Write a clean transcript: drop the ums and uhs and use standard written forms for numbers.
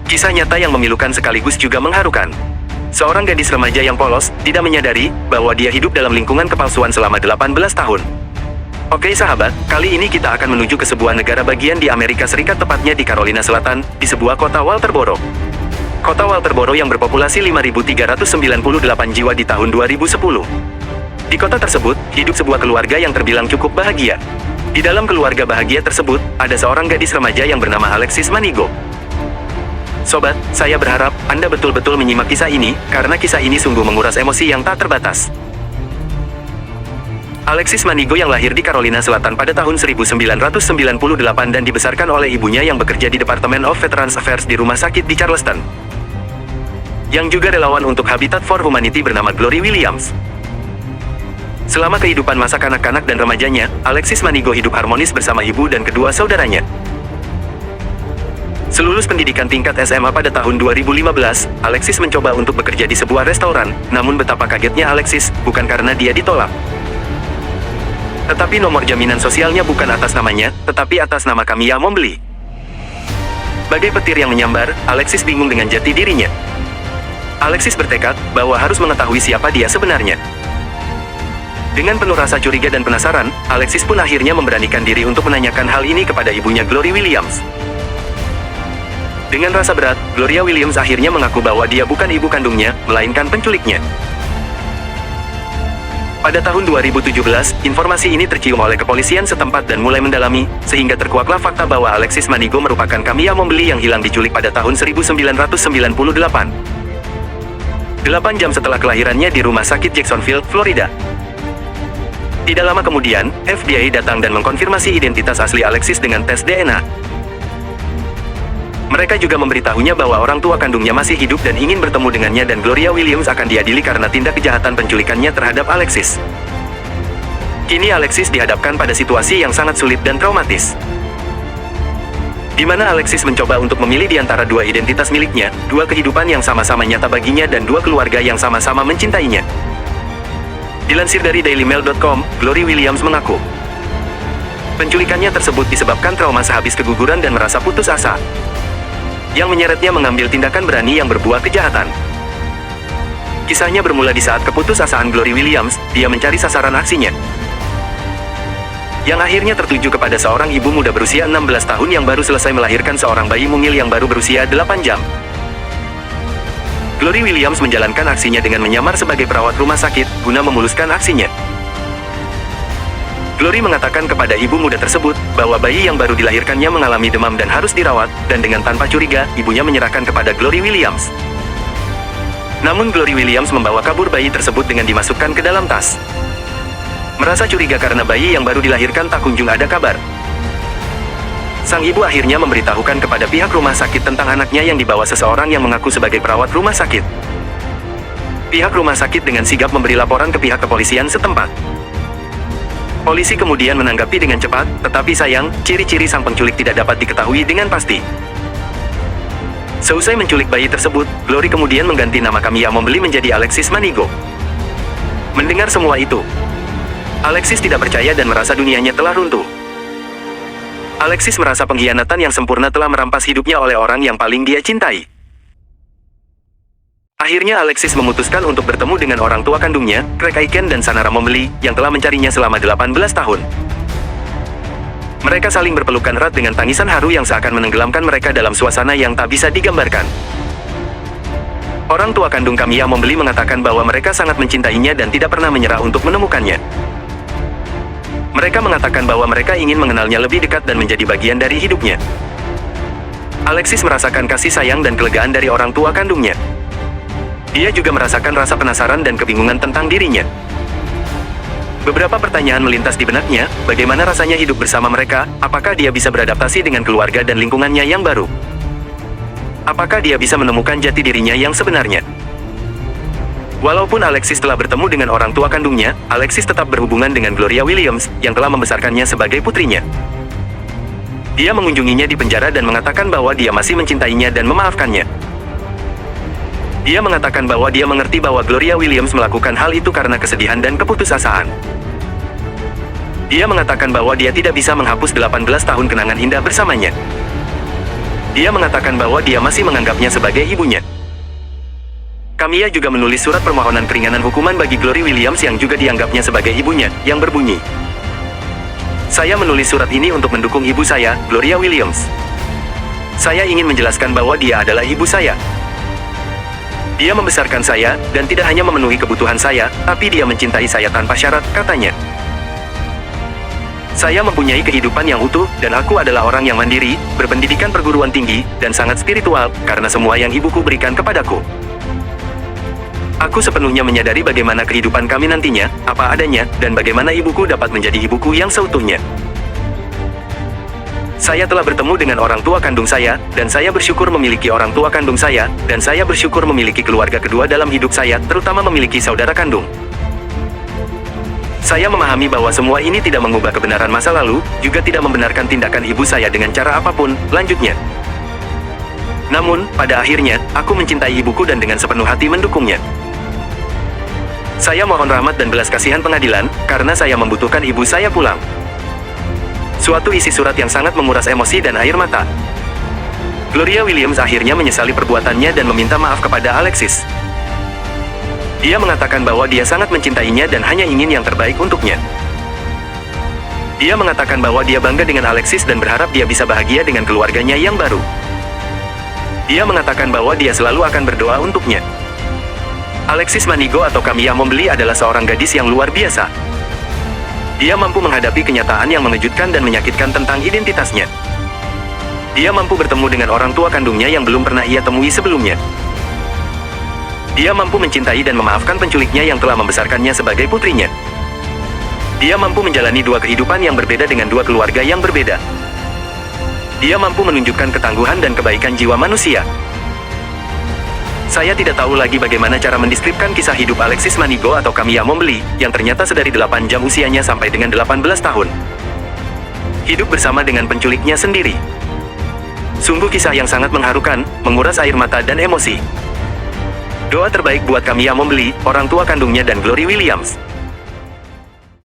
Kisah nyata yang memilukan sekaligus juga mengharukan. Seorang gadis remaja yang polos, tidak menyadari bahwa dia hidup dalam lingkungan kepalsuan selama 18 tahun. Oke sahabat, kali ini kita akan menuju ke sebuah negara bagian di Amerika Serikat, tepatnya di Carolina Selatan, di sebuah kota Walterboro. Kota Walterboro yang berpopulasi 5.398 jiwa di tahun 2010. Di kota tersebut, hidup sebuah keluarga yang terbilang cukup bahagia. Di dalam keluarga bahagia tersebut, ada seorang gadis remaja yang bernama Alexis Manigo. Sobat, saya berharap Anda betul-betul menyimak kisah ini, karena kisah ini sungguh menguras emosi yang tak terbatas. Alexis Manigo yang lahir di Carolina Selatan pada tahun 1998 dan dibesarkan oleh ibunya yang bekerja di Department of Veterans Affairs di rumah sakit di Charleston. Yang juga relawan untuk Habitat for Humanity bernama Glory Williams. Selama kehidupan masa kanak-kanak dan remajanya, Alexis Manigo hidup harmonis bersama ibu dan kedua saudaranya. Selulus pendidikan tingkat SMA pada tahun 2015, Alexis mencoba untuk bekerja di sebuah restoran, namun betapa kagetnya Alexis, bukan karena dia ditolak. Tetapi nomor jaminan sosialnya bukan atas namanya, tetapi atas nama Camilla Mobley. Bagai petir yang menyambar, Alexis bingung dengan jati dirinya. Alexis bertekad bahwa harus mengetahui siapa dia sebenarnya. Dengan penuh rasa curiga dan penasaran, Alexis pun akhirnya memberanikan diri untuk menanyakan hal ini kepada ibunya Glory Williams. Dengan rasa berat, Gloria Williams akhirnya mengaku bahwa dia bukan ibu kandungnya, melainkan penculiknya. Pada tahun 2017, informasi ini tercium oleh kepolisian setempat dan mulai mendalami, sehingga terkuaklah fakta bahwa Alexis Manigo merupakan Camilla Mobley yang hilang diculik pada tahun 1998. 8 jam setelah kelahirannya di rumah sakit Jacksonville, Florida. Tidak lama kemudian, FBI datang dan mengkonfirmasi identitas asli Alexis dengan tes DNA. Mereka juga memberitahunya bahwa orang tua kandungnya masih hidup dan ingin bertemu dengannya, dan Gloria Williams akan diadili karena tindak kejahatan penculikannya terhadap Alexis. Kini Alexis dihadapkan pada situasi yang sangat sulit dan traumatis, di mana Alexis mencoba untuk memilih di antara dua identitas miliknya, dua kehidupan yang sama-sama nyata baginya dan dua keluarga yang sama-sama mencintainya. Dilansir dari dailymail.com, Glory Williams mengaku, penculikannya tersebut disebabkan trauma sehabis keguguran dan merasa putus asa, yang menyeretnya mengambil tindakan berani yang berbuah kejahatan. Kisahnya bermula di saat keputusasaan Glory Williams, dia mencari sasaran aksinya, yang akhirnya tertuju kepada seorang ibu muda berusia 16 tahun yang baru selesai melahirkan seorang bayi mungil yang baru berusia 8 jam. Glory Williams menjalankan aksinya dengan menyamar sebagai perawat rumah sakit, guna memuluskan aksinya. Glory mengatakan kepada ibu muda tersebut, bahwa bayi yang baru dilahirkannya mengalami demam dan harus dirawat, dan dengan tanpa curiga, ibunya menyerahkan kepada Glory Williams. Namun Glory Williams membawa kabur bayi tersebut dengan dimasukkan ke dalam tas. Merasa curiga karena bayi yang baru dilahirkan tak kunjung ada kabar, sang ibu akhirnya memberitahukan kepada pihak rumah sakit tentang anaknya yang dibawa seseorang yang mengaku sebagai perawat rumah sakit. Pihak rumah sakit dengan sigap memberi laporan ke pihak kepolisian setempat. Polisi kemudian menanggapi dengan cepat, tetapi sayang, ciri-ciri sang penculik tidak dapat diketahui dengan pasti. Seusai menculik bayi tersebut, Glory kemudian mengganti nama Camilla Mobley menjadi Alexis Manigo. Mendengar semua itu, Alexis tidak percaya dan merasa dunianya telah runtuh. Alexis merasa pengkhianatan yang sempurna telah merampas hidupnya oleh orang yang paling dia cintai. Akhirnya Alexis memutuskan untuk bertemu dengan orang tua kandungnya, Craig Aiken dan Sanara Mobley, yang telah mencarinya selama 18 tahun. Mereka saling berpelukan erat dengan tangisan haru yang seakan menenggelamkan mereka dalam suasana yang tak bisa digambarkan. Orang tua kandung Camilla Mobley mengatakan bahwa mereka sangat mencintainya dan tidak pernah menyerah untuk menemukannya. Mereka mengatakan bahwa mereka ingin mengenalnya lebih dekat dan menjadi bagian dari hidupnya. Alexis merasakan kasih sayang dan kelegaan dari orang tua kandungnya. Dia juga merasakan rasa penasaran dan kebingungan tentang dirinya. Beberapa pertanyaan melintas di benaknya, bagaimana rasanya hidup bersama mereka, apakah dia bisa beradaptasi dengan keluarga dan lingkungannya yang baru? Apakah dia bisa menemukan jati dirinya yang sebenarnya? Walaupun Alexis telah bertemu dengan orang tua kandungnya, Alexis tetap berhubungan dengan Gloria Williams, yang telah membesarkannya sebagai putrinya. Dia mengunjunginya di penjara dan mengatakan bahwa dia masih mencintainya dan memaafkannya. Dia mengatakan bahwa dia mengerti bahwa Gloria Williams melakukan hal itu karena kesedihan dan keputusasaan. Dia mengatakan bahwa dia tidak bisa menghapus 18 tahun kenangan indah bersamanya. Dia mengatakan bahwa dia masih menganggapnya sebagai ibunya. Kamiya juga menulis surat permohonan keringanan hukuman bagi Glory Williams yang juga dianggapnya sebagai ibunya, yang berbunyi, "Saya menulis surat ini untuk mendukung ibu saya, Gloria Williams. Saya ingin menjelaskan bahwa dia adalah ibu saya. Dia membesarkan saya, dan tidak hanya memenuhi kebutuhan saya, tapi dia mencintai saya tanpa syarat," katanya. "Saya mempunyai kehidupan yang utuh, dan aku adalah orang yang mandiri, berpendidikan perguruan tinggi, dan sangat spiritual, karena semua yang ibuku berikan kepadaku. Aku sepenuhnya menyadari bagaimana kehidupan kami nantinya, apa adanya, dan bagaimana ibuku dapat menjadi ibuku yang seutuhnya. Saya telah bertemu dengan orang tua kandung saya, dan saya bersyukur memiliki orang tua kandung saya, dan saya bersyukur memiliki keluarga kedua dalam hidup saya, terutama memiliki saudara kandung. Saya memahami bahwa semua ini tidak mengubah kebenaran masa lalu, juga tidak membenarkan tindakan ibu saya dengan cara apapun," lanjutnya. "Namun, pada akhirnya, aku mencintai ibuku dan dengan sepenuh hati mendukungnya. Saya mohon rahmat dan belas kasihan pengadilan, karena saya membutuhkan ibu saya pulang." Suatu isi surat yang sangat menguras emosi dan air mata. Gloria Williams akhirnya menyesali perbuatannya dan meminta maaf kepada Alexis. Dia mengatakan bahwa dia sangat mencintainya dan hanya ingin yang terbaik untuknya. Dia mengatakan bahwa dia bangga dengan Alexis dan berharap dia bisa bahagia dengan keluarganya yang baru. Dia mengatakan bahwa dia selalu akan berdoa untuknya. Alexis Manigo atau Kamiya Mobley adalah seorang gadis yang luar biasa. Dia mampu menghadapi kenyataan yang mengejutkan dan menyakitkan tentang identitasnya. Dia mampu bertemu dengan orang tua kandungnya yang belum pernah ia temui sebelumnya. Dia mampu mencintai dan memaafkan penculiknya yang telah membesarkannya sebagai putrinya. Dia mampu menjalani dua kehidupan yang berbeda dengan dua keluarga yang berbeda. Dia mampu menunjukkan ketangguhan dan kebaikan jiwa manusia. Saya tidak tahu lagi bagaimana cara mendeskripsikan kisah hidup Alexis Manigo atau Kamiya Mobley, yang ternyata sedari 8 jam usianya sampai dengan 18 tahun. Hidup bersama dengan penculiknya sendiri. Sungguh kisah yang sangat mengharukan, menguras air mata dan emosi. Doa terbaik buat Kamiya Mobley, orang tua kandungnya dan Glory Williams.